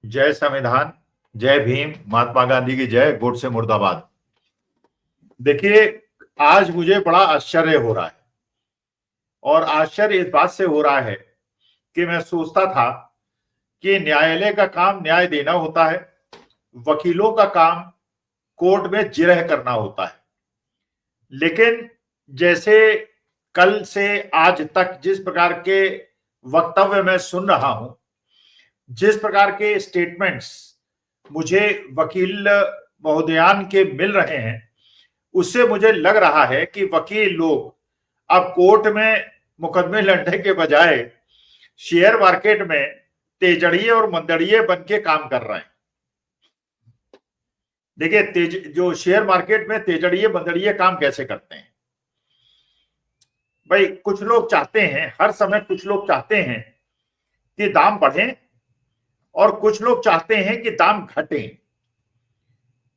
जय संविधान, जय भीम, महात्मा गांधी की जय, गोडसे मुर्दाबाद। देखिए, आज मुझे बड़ा आश्चर्य हो रहा है और आश्चर्य इस बात से हो रहा है कि मैं सोचता था कि न्यायालय का काम न्याय देना होता है, वकीलों का काम कोर्ट में जिरह करना होता है। लेकिन जैसे कल से आज तक जिस प्रकार के वक्तव्य मैं सुन रहा हूं, जिस प्रकार के स्टेटमेंट्स मुझे वकील महोदयान के मिल रहे हैं, उससे मुझे लग रहा है कि वकील लोग अब कोर्ट में मुकदमे लड़ने के बजाय शेयर मार्केट में तेजड़िए और मंदड़िए बन के काम कर रहे हैं। देखिए, जो शेयर मार्केट में तेजड़िए मंदड़िए काम कैसे करते हैं भाई। कुछ लोग चाहते हैं, हर समय कुछ लोग चाहते हैं कि दाम बढ़े और कुछ लोग चाहते हैं कि दाम घटे।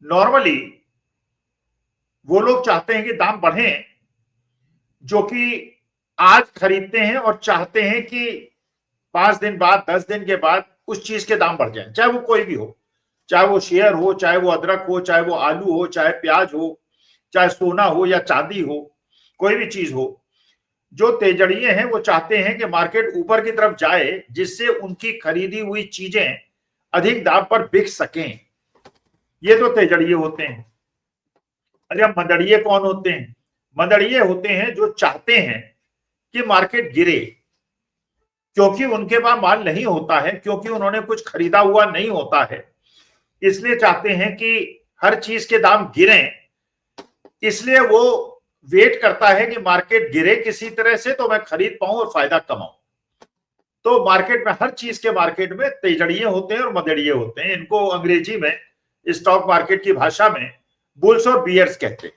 नॉर्मली वो लोग चाहते हैं कि दाम बढ़े जो कि आज खरीदते हैं और चाहते हैं कि 5 दिन बाद, 10 दिन के बाद उस चीज के दाम बढ़ जाए, चाहे वो कोई भी हो, चाहे वो शेयर हो, चाहे वो अदरक हो, चाहे वो आलू हो, चाहे प्याज हो, चाहे सोना हो या चांदी हो, कोई भी चीज हो। जो तेजड़िए हैं वो चाहते हैं कि मार्केट ऊपर की तरफ जाए, जिससे उनकी खरीदी हुई चीजें अधिक दाम पर बिक सकें। ये तो तेजड़िए होते हैं। अच्छा, मदड़िए कौन होते हैं? मदड़िए होते हैं जो चाहते हैं कि मार्केट गिरे, क्योंकि उनके पास माल नहीं होता है, क्योंकि उन्होंने कुछ खरीदा हुआ नहीं होता है, इसलिए चाहते हैं कि हर चीज के दाम गिरें। इसलिए वो वेट करता है कि मार्केट गिरे किसी तरह से तो मैं खरीद पाऊं और फायदा कमाऊं। तो मार्केट में, हर चीज के मार्केट में तेजड़िए होते हैं और मदड़िए होते हैं। इनको अंग्रेजी में, स्टॉक मार्केट की भाषा में बुल्स और बियर्स कहते हैं।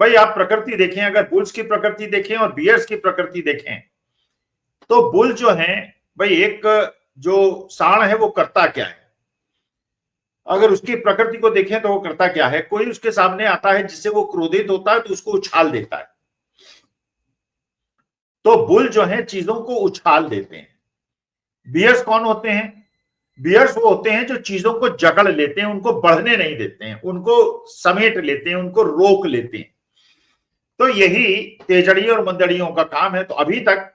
भाई आप प्रकृति देखें, अगर बुल्स की प्रकृति देखें और बियर्स की प्रकृति देखें, तो बुल जो है भाई, एक जो सांड है वो करता क्या है? अगर उसकी प्रकृति को देखें तो वो करता क्या है? कोई उसके सामने आता है जिससे वो क्रोधित होता है तो उसको उछाल देता है। तो बुल जो है चीजों को उछाल देते हैं। बियर्स कौन होते हैं? बियर्स वो होते हैं जो चीजों को जकड़ लेते हैं, उनको बढ़ने नहीं देते हैं, उनको समेट लेते हैं, उनको रोक लेते हैं। तो यही तेजड़ियों और मंदड़ियों का काम है। तो अभी तक,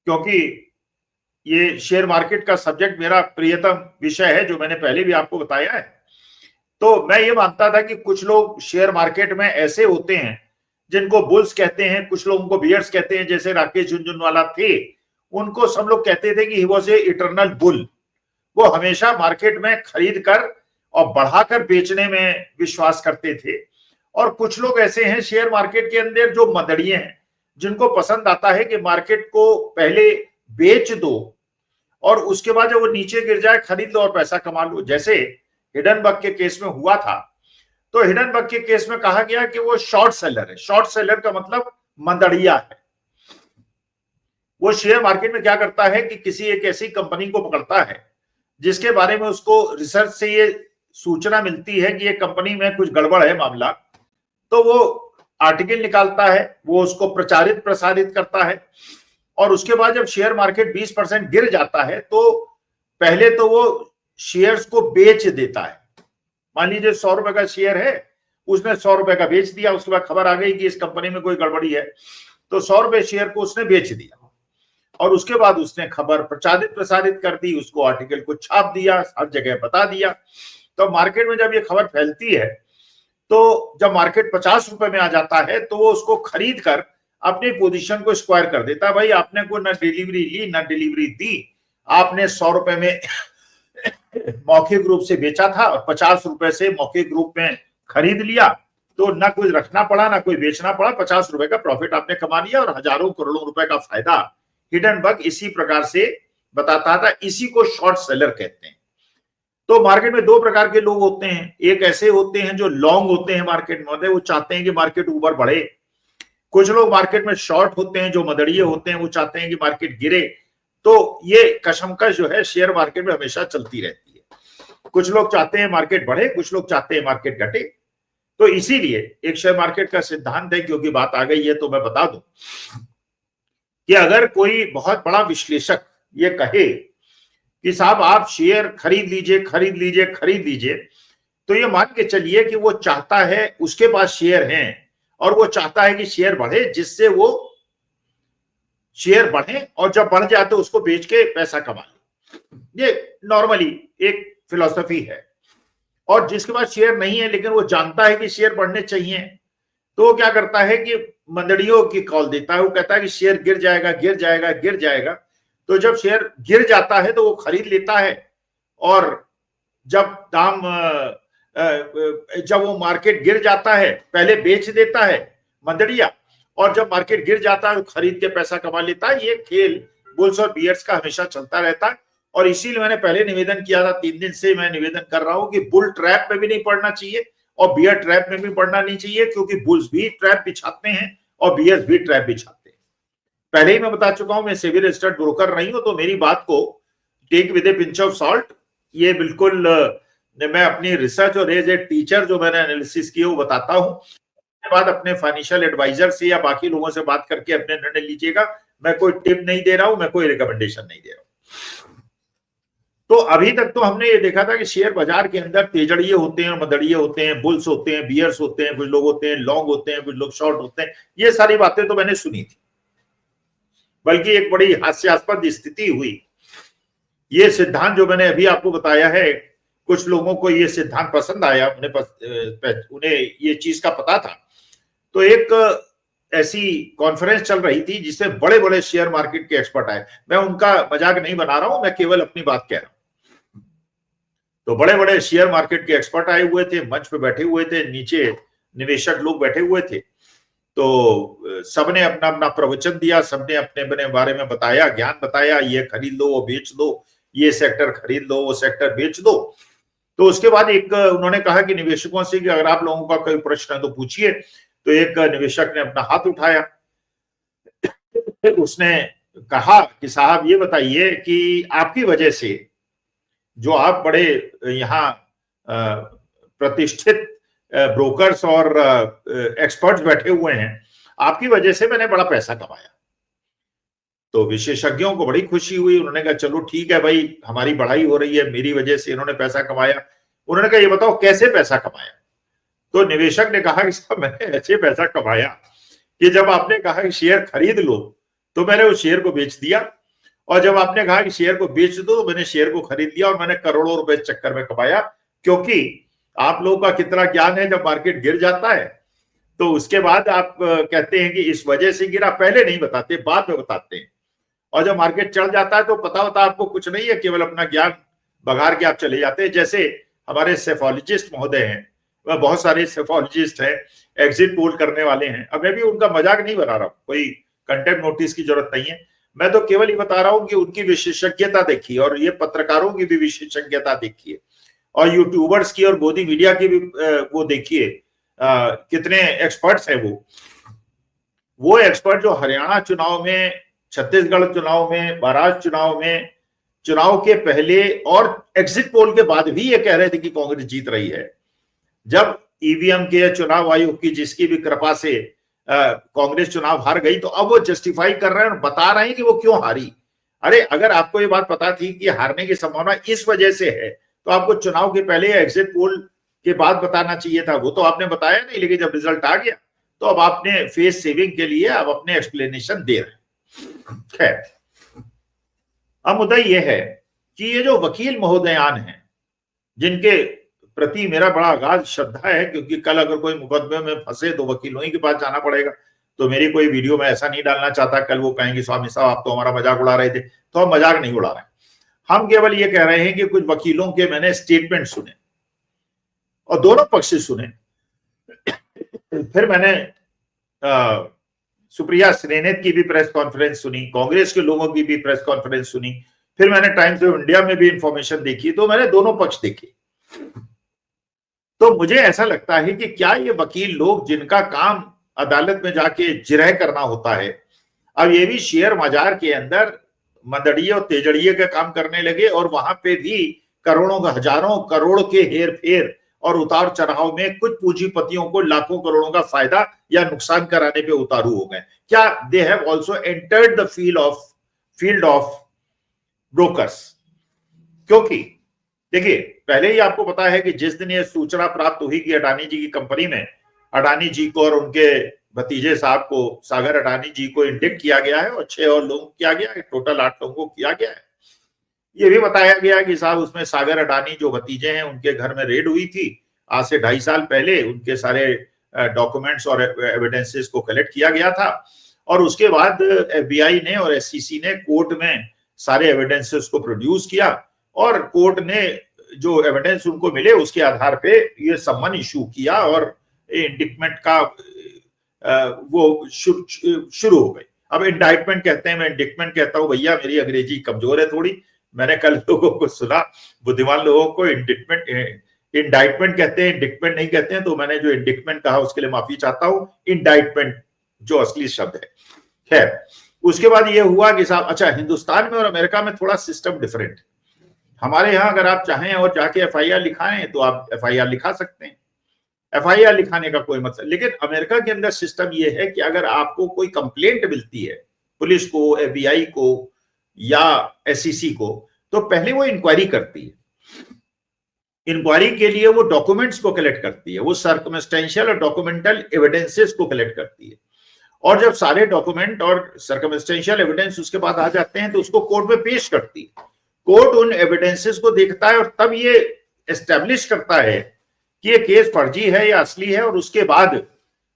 क्योंकि ये शेयर मार्केट का सब्जेक्ट मेरा प्रियतम विषय है, जो मैंने पहले भी आपको बताया है, तो मैं ये मानता था कि कुछ लोग शेयर मार्केट में ऐसे होते हैं जिनको बुल्स कहते हैं, कुछ लोग उनको बियर्स कहते हैं। जैसे राकेश झुनझुनवाला थे, उनको सब लोग कहते थे कि he was a eternal bull. वो हमेशा मार्केट में खरीद कर और बढ़ाकर बेचने में विश्वास करते थे। और कुछ लोग ऐसे हैं शेयर मार्केट के अंदर जो मदड़िए हैं, जिनको पसंद आता है कि मार्केट को पहले बेच दो और उसके बाद जब वो नीचे गिर जाए खरीद लो और पैसा कमा लो। जैसे हिडनबर्ग के केस में हुआ था। तो हिडनबर्ग के केस में कहा गया कि वो शॉर्ट सेलर है। शॉर्ट सेलर का मतलब मंदड़िया है। वो शेयर मार्केट में क्या करता है कि किसी एक ऐसी कंपनी को पकड़ता है जिसके बारे में उसको रिसर्च से ये सूचना मिलती है कि ये कंपनी में कुछ गड़बड़ है मामला। तो वो आर्टिकल निकालता है, वो उसको प्रचारित प्रसारित करता है और उसके बाद जब शेयर मार्केट 20% गिर जाता है तो पहले तो वो शेयर्स को बेच देता है। मान लीजिए 100 रुपए का शेयर है, उसने 100 रुपए का बेच दिया। उसके बाद खबर आ गई कि इस कंपनी में कोई गड़बड़ी है, तो 100 रुपए शेयर को उसने बेच दिया और उसके बाद उसने खबर प्रचारित प्रसारित कर दी, उसको आर्टिकल को छाप दिया, हर जगह बता दिया। तो मार्केट में जब ये खबर फैलती है तो जब मार्केट 50 रुपए में आ जाता है तो वो उसको खरीद कर अपनी पोजीशन को स्क्वायर कर देता है। भाई आपने कोई ना डिलीवरी ली ना डिलीवरी दी, आपने 100 रुपए में मौखिक रूप से बेचा था और 50 रुपए से मौखिक रूप में खरीद लिया, तो ना कोई रखना पड़ा ना कोई बेचना पड़ा, 50 रुपए का प्रॉफिट आपने कमा लिया और हजारों करोड़ों रुपए का फायदा। हिडनबर्ग इसी प्रकार से बताता था। इसी को शॉर्ट सेलर कहते हैं। तो मार्केट में दो प्रकार के लोग होते हैं। एक ऐसे होते हैं जो लॉन्ग होते हैं मार्केट में, वो चाहते हैं कि मार्केट ऊपर बढ़े। कुछ लोग मार्केट में शॉर्ट होते हैं जो मदड़िए होते हैं, वो चाहते हैं कि मार्केट गिरे। तो ये कशमकश जो है शेयर मार्केट में हमेशा चलती रहती है। कुछ लोग चाहते हैं मार्केट बढ़े, कुछ लोग चाहते हैं मार्केट घटे। तो इसीलिए एक शेयर मार्केट का सिद्धांत है, क्योंकि बात आ गई है तो मैं बता दूं कि अगर कोई बहुत बड़ा विश्लेषक ये कहे कि साहब आप शेयर खरीद लीजिए, खरीद लीजिए, खरीद लीजिए, तो ये मान के चलिए कि वो चाहता है, उसके पास शेयर हैं और वो चाहता है कि शेयर बढ़े, जिससे वो शेयर बढ़े और जब बढ़ जाए तो उसको बेच के पैसा कमा ले। ये नॉर्मली एक फिलॉसफी है। और जिसके पास शेयर नहीं है लेकिन वो जानता है कि शेयर बढ़ने चाहिए, तो वो क्या करता है कि मंदड़ियों की कॉल देता है। वो कहता है कि शेयर गिर जाएगा, गिर जाएगा, गिर जाएगा। तो जब शेयर गिर जाता है तो वो खरीद लेता है, और जब दाम जब वो मार्केट गिर जाता है पहले बेच देता है मंदड़िया, और जब मार्केट गिर जाता है तो खरीद के पैसा कमा लेता है। ये खेल बुल्स और बियर्स का हमेशा चलता रहता है। और इसीलिए मैंने पहले निवेदन किया था, 3 दिन से मैं निवेदन कर रहा हूं कि बुल ट्रैप में भी नहीं पड़ना चाहिए और बियर ट्रैप में भी पड़ना नहीं चाहिए, क्योंकि बुल्स भी ट्रैप बिछाते हैं और बियर्स भी ट्रैप बिछाते हैं। पहले ही मैं बता चुका हूं, मैं सेबी रजिस्टर्ड ब्रोकर नहीं हूं, तो मेरी बात को take with a pinch of salt. ये बिल्कुल मैं अपनी रिसर्च और एज ए टीचर जो मैंने एनालिसिस किया वो बताता हूं। उसके बाद अपने फाइनेंशियल एडवाइजर से या बाकी लोगों से बात करके अपने निर्णय लीजिएगा। मैं कोई टिप नहीं दे रहा हूं, मैं कोई रिकमेंडेशन नहीं दे रहा हूं। तो अभी तक तो हमने ये देखा था कि शेयर बाजार के अंदर तेजड़िए होते हैं, मदड़िए होते हैं, बुल्स होते हैं, बियर्स होते हैं, कुछ लोग होते हैं लॉन्ग होते हैं, कुछ लोग शॉर्ट होते हैं। ये सारी बातें तो मैंने सुनी थी, बल्कि एक बड़ी हास्यास्पद स्थिति हुई। ये सिद्धांत जो मैंने अभी आपको बताया है, कुछ लोगों को ये सिद्धांत पसंद आया, उन्हें ये चीज का पता था। तो एक ऐसी कॉन्फ्रेंस चल रही थी जिसमें बड़े बड़े शेयर मार्केट के एक्सपर्ट आए। मैं उनका मजाक नहीं बना रहा हूं, मैं केवल अपनी बात कह रहा हूं। तो बड़े बड़े शेयर मार्केट के एक्सपर्ट आए हुए थे, मंच पे बैठे हुए थे, नीचे निवेशक लोग बैठे हुए थे। तो सबने अपना अपना प्रवचन दिया, सबने अपने अपने बारे में बताया, ज्ञान बताया, ये खरीद लो, वो बेच दो, ये सेक्टर खरीद लो, वो सेक्टर बेच दो। तो उसके बाद एक उन्होंने कहा कि निवेशकों से कि अगर आप लोगों का कोई प्रश्न है तो पूछिए। तो एक निवेशक ने अपना हाथ उठाया, उसने कहा कि साहब ये बताइए कि आपकी वजह से, जो आप बड़े यहाँ प्रतिष्ठित ब्रोकर्स और एक्सपर्ट्स बैठे हुए हैं, आपकी वजह से मैंने बड़ा पैसा कमाया। तो विशेषज्ञों को बड़ी खुशी हुई। उन्होंने कहा चलो ठीक है भाई, हमारी बढ़ाई हो रही है, मेरी वजह से इन्होंने पैसा कमाया। उन्होंने कहा ये बताओ कैसे पैसा कमाया। तो निवेशक ने कहा कि साहब मैंने ऐसे पैसा कमाया कि जब आपने कहा कि शेयर खरीद लो तो मैंने उस शेयर को बेच दिया, और जब आपने कहा कि शेयर को बेच दो तो मैंने शेयर को खरीद लिया, और मैंने करोड़ों रुपए चक्कर में कमाया। क्योंकि आप लोगों का कितना ज्ञान है, जब मार्केट गिर जाता है तो उसके बाद आप कहते हैं कि इस वजह से गिरा, पहले नहीं बताते, बाद में बताते हैं। और जब मार्केट चढ़ जाता है तो पता होता आपको कुछ नहीं है, केवल अपना ज्ञान बघार के आप चले जाते हैं। जैसे हमारे सेफोलॉजिस्ट महोदय हैं, वह बहुत सारे सेफोलॉजिस्ट हैं, एग्जिट पोल करने वाले हैं। अब मैं भी उनका मजाक नहीं बना रहा हूं, कोई कंटेंट नोटिस की जरूरत नहीं है। मैं तो केवल ये बता रहा हूं कि उनकी विशेषज्ञता देखिए, और ये पत्रकारों की भी विशेषज्ञता देखिए, और यूट्यूबर्स की और गोदी मीडिया की भी वो देखिए, कितने एक्सपर्ट्स हैं वो एक्सपर्ट जो हरियाणा चुनाव में, छत्तीसगढ़ चुनाव में, महाराष्ट्र चुनाव में, चुनाव के पहले और एग्जिट पोल के बाद भी ये कह रहे थे कि कांग्रेस जीत रही है। जब ईवीएम के, चुनाव आयोग की जिसकी भी कृपा से कांग्रेस चुनाव हार गई, तो अब वो जस्टिफाई कर रहे हैं और बता रहे हैं कि वो क्यों हारी। अरे अगर आपको ये बात पता थी कि हारने की संभावना इस वजह से है, तो आपको चुनाव के पहले एग्जिट पोल के बाद बताना चाहिए था। वो तो आपने बताया नहीं, लेकिन जब रिजल्ट आ गया तो अब आपने फेस सेविंग के लिए अब अपने एक्सप्लेनेशन दे रहे हैं। खैर, अब मुद्दा यह है कि ये जो वकील महोदयान हैं, जिनके प्रति मेरा बड़ा अगाध श्रद्धा है, क्योंकि कल अगर कोई मुकदमे में फंसे तो वकीलों ही के पास जाना पड़ेगा। तो मेरी कोई वीडियो में ऐसा नहीं डालना चाहता, कल वो कहेंगे स्वामी साहब आप तो हमारा मजाक उड़ा रहे थे। तो हम मजाक नहीं उड़ा रहे हैं, हम केवल ये कह रहे हैं कि कुछ वकीलों के मैंने स्टेटमेंट सुने और दोनों पक्ष से सुने। फिर मैंने सुप्रिया श्रीनेत की भी प्रेस कॉन्फ्रेंस सुनी, कांग्रेस के लोगों की भी प्रेस कॉन्फ्रेंस सुनी, फिर मैंने टाइम्स ऑफ इंडिया में भी इंफॉर्मेशन देखी। तो मैंने दोनों पक्ष देखे। तो मुझे ऐसा लगता है कि क्या ये वकील लोग, जिनका काम अदालत में जाके जिरह करना होता है, अब ये भी शेयर बाजार के अंदर मदड़िए और तेजड़िए का काम करने लगे, और वहां पे भी करोड़ों, हजारों करोड़ के हेर फेर और उतार चढ़ाव में कुछ पूंजीपतियों को लाखों करोड़ों का फायदा या नुकसान कराने पे उतारू हो गए। क्या they have also entered the field of brokers. क्योंकि देखिए, पहले ही आपको पता है कि जिस दिन ये सूचना प्राप्त हुई कि अडानी जी की कंपनी में अडानी जी को और उनके भतीजे साहब को, सागर अडानी जी को इंडिक्ट किया गया है और 6 और लोगों को किया गया है, टोटल 8 लोगों को किया गया है। ये भी बताया गया कि साहब उसमें सागर अडानी जो भतीजे हैं उनके घर में रेड हुई थी आज से 2.5 साल पहले, उनके सारे डॉक्यूमेंट्स और एविडेंसेस को कलेक्ट किया गया था और उसके बाद एफबीआई ने और एससीसी ने कोर्ट में सारे एविडेंसेस को प्रोड्यूस किया और कोर्ट ने जो एविडेंस उनको मिले उसके आधार पे ये सम्मन इशू किया और इंडिक्टमेंट का वो शुरू हो गई। अब इंडाइटमेंट कहते हैं, मैं इंडिक्टमेंट कहता हूं, भैया मेरी अंग्रेजी कमजोर है थोड़ी, मैंने कल लोगों को सुना, बुद्धिमान लोगों को इंडाइटमेंट कहते हैं, इंडिक्टमेंट नहीं कहते हैं, तो मैंने जो इंडिक्टमेंट कहा उसके लिए माफी चाहता हूं, इंडाइटमेंट जो असली शब्द है। खैर, उसके बाद ये हुआ कि साहब, अच्छा, हिंदुस्तान में और अमेरिका में थोड़ा सिस्टम डिफरेंट। हमारे यहाँ अगर आप चाहें और जाके एफआईआर लिखाएं तो आप एफआईआर लिखा सकते हैं, एफआईआर लिखाने का कोई मतलब। लेकिन अमेरिका के अंदर सिस्टम ये है कि अगर आपको कोई कंप्लेंट मिलती है पुलिस को, एफबीआई को या एसईसी को, तो पहले वो इंक्वायरी करती है। इंक्वायरी के लिए वो डॉक्यूमेंट्स को कलेक्ट करती है, वो सर्कमस्टेंशियल और डॉक्यूमेंटल एविडेंसेस को कलेक्ट करती है और जब सारे डॉक्यूमेंट और सर्कमस्टेंशियल एविडेंस उसके बाद आ जाते हैं तो उसको कोर्ट में पेश करती है। कोर्ट उन एविडेंसेस को देखता है और तब ये एस्टेब्लिश करता है कि ये केस फर्जी है या असली है और उसके बाद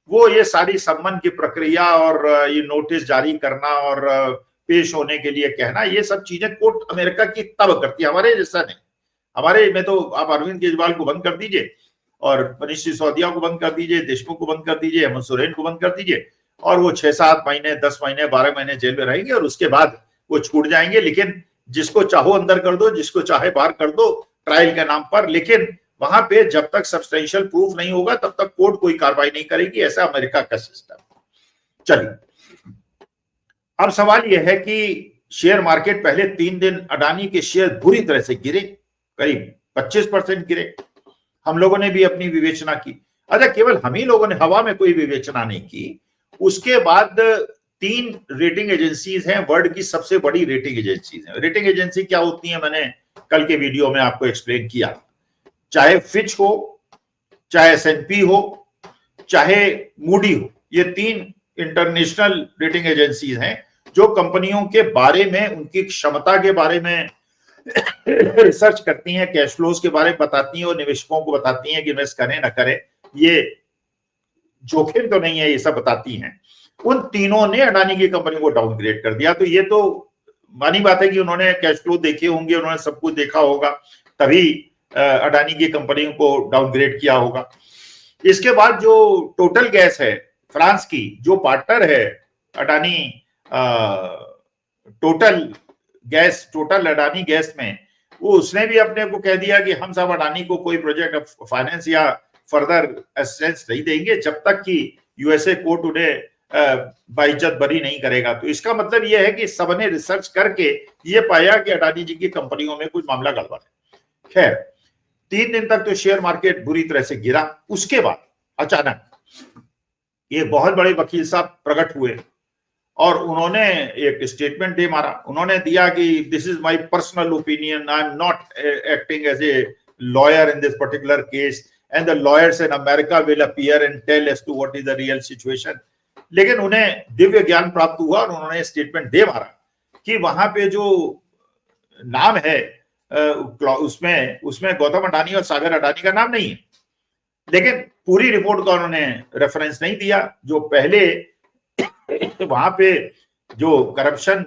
वो ये सारी सम्मन की प्रक्रिया और ये नोटिस जारी करना और पेश होने के लिए कहना, ये सब चीजें कोर्ट अमेरिका की तब करती है, हमारे जैसा नहीं। हमारे में तो आप अरविंद केजरीवाल को बंद कर दीजिए और मनीष सिसोदिया को बंद कर दीजिए, देशमुख को बंद कर दीजिए, हेमंत सोरेन को बंद कर दीजिए और वो 6-7 महीने, 10 महीने, 12 महीने जेल में रहेंगे और उसके बाद वो छूट जाएंगे। लेकिन जिसको चाहो अंदर कर दो, जिसको चाहे बाहर कर दो ट्रायल के नाम पर, लेकिन वहां पे जब तक सब्सटेंशियल प्रूफ नहीं होगा तब तक कोर्ट कोई कार्रवाई नहीं करेगी। ऐसा अमेरिका का सिस्टम। चलिए, अब सवाल यह है कि शेयर मार्केट पहले 3 दिन अडानी के शेयर बुरी तरह से गिरे, करीब 25% गिरे। हम लोगों ने भी अपनी विवेचना की। अच्छा, केवल हम ही लोगों ने हवा में कोई विवेचना नहीं की। उसके बाद 3 रेटिंग एजेंसीज हैं, वर्ल्ड की सबसे बड़ी रेटिंग एजेंसीज हैं। रेटिंग एजेंसी क्या होती है मैंने कल के वीडियो में आपको एक्सप्लेन किया। चाहे फिच हो, चाहे एसएनपी हो, चाहे मूडी हो, ये 3 इंटरनेशनल रेटिंग एजेंसीज हैं जो कंपनियों के बारे में, उनकी क्षमता के बारे में रिसर्च करती हैं, कैश फ्लोज के बारे में बताती हैं और निवेशकों को बताती हैं कि इन्वेस्ट करें ना करें, ये जोखिम तो नहीं है, ये सब बताती हैं। उन तीनों ने अडानी की कंपनी को डाउनग्रेड कर दिया। तो ये तो मानी बात है कि उन्होंने कैश फ्लो देखे होंगे, उन्होंने सब कुछ देखा होगा, तभी अडानी की कंपनी को डाउनग्रेड किया होगा। इसके बाद जो टोटल गैस है फ्रांस की, जो पार्टनर है अडानी टोटल अडानी गैस में, वो उसने भी अपने को कह दिया कि हम सब अडानी को कोई प्रोजेक्ट फाइनेंस या फर्दर असिस्टेंस नहीं देंगे जब तक कि यूएसए कोर्ट उन्हें बाइज्जत बरी नहीं करेगा। तो इसका मतलब यह है कि सबने रिसर्च करके ये पाया कि अडानी जी की कंपनियों में कुछ मामला गड़बड़ है। खैर, 3 दिन तक तो शेयर मार्केट बुरी तरह से गिरा। उसके बाद अचानक एक बहुत बड़े वकील साहब प्रकट हुए और उन्होंने एक स्टेटमेंट दे मारा। उन्होंने दिया कि this is my personal opinion, I am not acting as a lawyer in this particular case and the lawyers in America will appear and tell as to what is the real situation. लेकिन उन्हें दिव्य ज्ञान प्राप्त हुआ और उन्होंने statement दे मारा कि वहां पे जो नाम है उसमें गौतम अडानी और सागर अडानी का नाम नहीं है। लेकिन पूरी रिपोर्ट का उन्होंने रेफरेंस नहीं दिया। जो पहले वहां पे जो करप्शन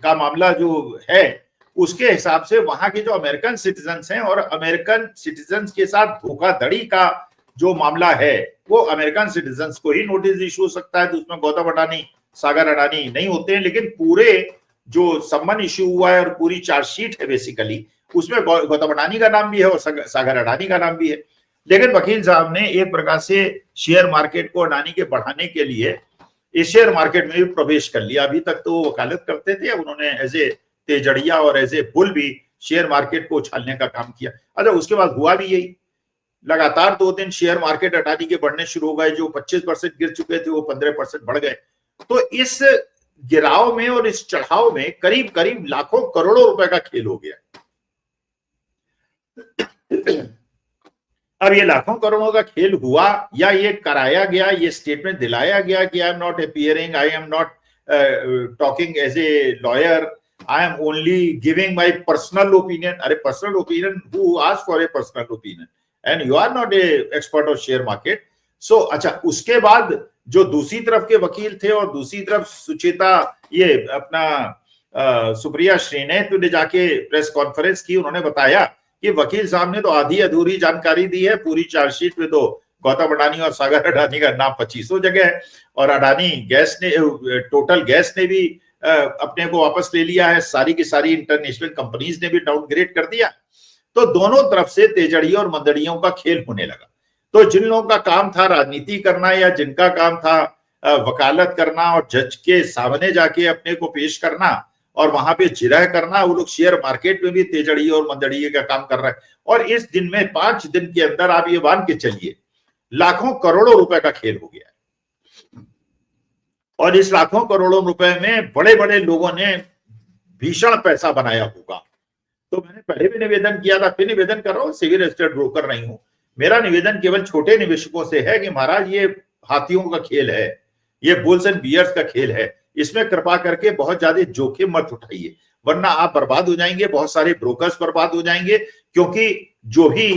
का मामला जो है उसके हिसाब से वहां के जो अमेरिकन सिटीजन्स हैं और अमेरिकन सिटीजन्स के साथ धोखाधड़ी का जो मामला है वो अमेरिकन सिटीजन्स को ही नोटिस इशू हो सकता है। तो उसमें गौतम अडानी, सागर अडानी नहीं होते हैं। लेकिन पूरे जो सम्मन इशू हुआ है और पूरी चार्जशीट है बेसिकली, उसमें गौतम अडानी का नाम भी है और सागर अडानी का नाम भी है। लेकिन वकील साहब ने एक प्रकार से शेयर मार्केट को अडानी के बढ़ाने के लिए इस शेयर मार्केट में भी प्रवेश कर लिया। अभी तक तो वकालत करते थे, अब उन्होंने एज ए तेजड़िया और एज ए बुल भी शेयर मार्केट को उछालने का काम किया। अच्छा, उसके बाद हुआ भी यही। लगातार 2 दिन शेयर मार्केट अडानी के बढ़ने शुरू हो गए। जो 25% गिर चुके थे वो 15% बढ़ गए। तो इस गिराव में और इस चढ़ाव में करीब करीब लाखों करोड़ों रुपए का खेल हो गया। अब ये लाखों करोड़ों का खेल हुआ या ये कराया गया, ये स्टेटमेंट दिलाया गया कि I am not appearing, I am not talking as a lawyer, I am only giving my personal opinion. अरे personal opinion, who asked for a personal opinion and you are not a expert of share market. So अच्छा, उसके बाद जो दूसरी तरफ के वकील थे और दूसरी तरफ सुचेता, ये अपना सुप्रिया श्रीनेत ने जाके प्रेस कॉन्फ्रेंस की, उन्होंने बताया कि वकील साहब ने तो आधी अधूरी जानकारी दी है। पूरी चार्जशीट में तो गौतम अडानी और सागर अडानी का नाम 2500 जगह है, और अडानी गैस ने, टोटल गैस ने भी अपने को वापस ले लिया है, सारी की सारी इंटरनेशनल कंपनीज ने भी डाउनग्रेड कर दिया। तो दोनों तरफ से तेजड़ियों और मंदड़ियों का खेल होने लगा। तो जिन लोगों का काम था राजनीति करना, या जिनका काम था वकालत करना और जज के सामने जाके अपने को पेश करना और वहां पे जिरह करना, वो लोग शेयर मार्केट में भी तेजड़िए और मंदड़िए का काम कर रहे हैं। और इस दिन में 5 दिन के अंदर आप ये मान के चलिए लाखों करोड़ों रुपए का खेल हो गया है। और इस लाखों करोड़ों रुपए में बड़े बड़े लोगों ने भीषण पैसा बनाया होगा। तो मैंने पहले भी निवेदन किया था, फिर निवेदन कर रहा हूं, सिविल एस्टेट ब्रोकर नहीं हूं। मेरा निवेदन केवल छोटे निवेशकों से है कि महाराज ये हाथियों का खेल है, ये बुल्स एंड बियर्स का खेल है, इसमें कृपा करके बहुत ज्यादा जोखिम मत उठाइए, वरना आप बर्बाद हो जाएंगे, बहुत सारे ब्रोकर्स बर्बाद हो जाएंगे। क्योंकि जो भी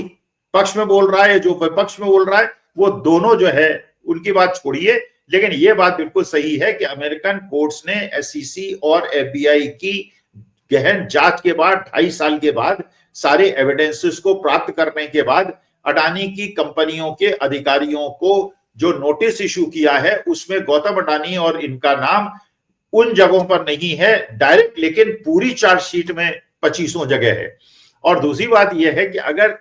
पक्ष में बोल रहा है, जो विपक्ष में बोल रहा है, वो दोनों जो है उनकी बात छोड़िए। लेकिन ये बात बिल्कुल सही है कि अमेरिकन कोर्ट्स ने एसईसी और एफबीआई की गहन जांच के बाद, 2.5 साल के बाद, सारे एविडेंसेस को प्राप्त करने के बाद अडानी की कंपनियों के अधिकारियों को जो नोटिस इशू किया है, उसमें गौतम अडानी और इनका नाम उन जगहों पर नहीं है डायरेक्ट, लेकिन पूरी चार्जशीट में 2500 जगह है। और दूसरी बात यह है कि अगर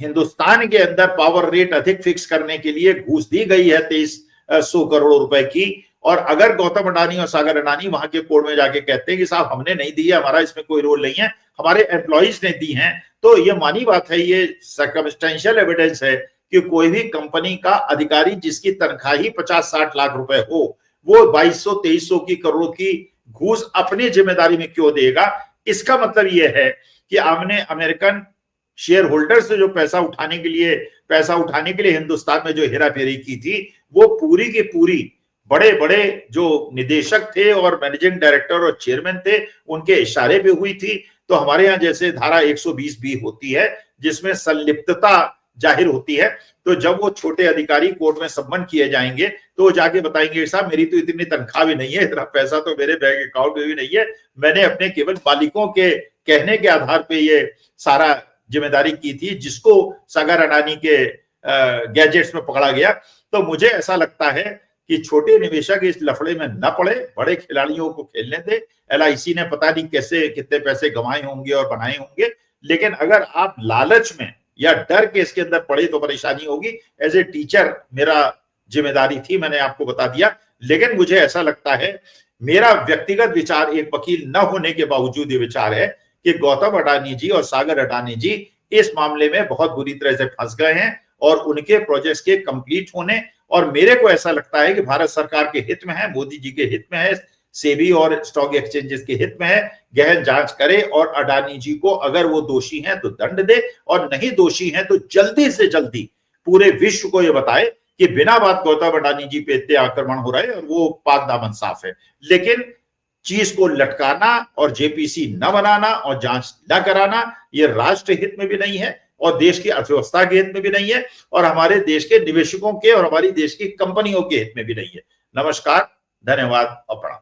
हिंदुस्तान के अंदर पावर रेट अधिक फिक्स करने के लिए घूस दी गई है 2300 करोड़ रुपए की, और अगर गौतम अडानी और सागर अडानी वहां के कोर्ट में जाके कहते हैं कि साहब हमने नहीं दी है, हमारा इसमें कोई रोल नहीं है, हमारे एम्प्लॉइज ने दी हैं, तो ये मानी बात है, ये सर्कमस्टेंशियल एविडेंस है कि कोई भी कंपनी का अधिकारी जिसकी तनख्वाह ही 50-60 लाख रुपए हो, वो 2200-2300 की करोड़ की घूस अपनी जिम्मेदारी में क्यों देगा। इसका मतलब यह है कि हमने अमेरिकन शेयर होल्डर से जो पैसा उठाने के लिए हिंदुस्तान में जो हेराफेरी की थी, वो पूरी की पूरी बड़े बड़े जो निदेशक थे और मैनेजिंग डायरेक्टर और चेयरमैन थे, उनके इशारे पे हुई थी। तो हमारे यहाँ जैसे धारा 120 भी होती है जिसमें संलिप्तता जाहिर होती है, तो जब वो छोटे अधिकारी कोर्ट में सम्मन किए जाएंगे तो वो जाके बताएंगे साहब मेरी तो इतनी तनख्वाह भी नहीं है, इतना पैसा तो मेरे बैंक अकाउंट में भी नहीं है, मैंने अपने केवल मालिकों के कहने के आधार पे ये सारा जिम्मेदारी की थी, जिसको सागर अडानी के गैजेट्स में पकड़ा गया। तो मुझे ऐसा लगता है कि छोटे निवेशक इस लफड़े में न पड़े, बड़े खिलाड़ियों को खेलने दे। एलआईसी ने पता नहीं कैसे कितने पैसे गंवाए होंगे और बनाए होंगे, लेकिन अगर आप लालच में या डर के इसके अंदर पड़े तो परेशानी होगी। एज ए टीचर मेरा जिम्मेदारी थी, मैंने आपको बता दिया। लेकिन मुझे ऐसा लगता है, मेरा व्यक्तिगत विचार, एक वकील न होने के बावजूद ये विचार है कि गौतम अडानी जी और सागर अडानी जी इस मामले में बहुत बुरी तरह से फंस गए हैं और उनके प्रोजेक्ट्स के कंप्लीट होने, और मेरे को ऐसा लगता है कि भारत सरकार के हित में है, मोदी जी के हित में है, सेबी और स्टॉक एक्सचेंजेस के हित में है, गहन जांच करे और अडानी जी को अगर वो दोषी हैं तो दंड दे, और नहीं दोषी हैं तो जल्दी से जल्दी पूरे विश्व को ये बताए कि बिना बात गौतम अडानी जी पे इतने आक्रमण हो रहे हैं और वो पाक दामन साफ है। लेकिन चीज को लटकाना और जेपीसी न बनाना और जांच न कराना, ये राष्ट्र हित में भी नहीं है और देश की अर्थव्यवस्था के हित में भी नहीं है, और हमारे देश के निवेशकों के और हमारी देश की कंपनियों के हित में भी नहीं है। नमस्कार, धन्यवाद और प्रणाम।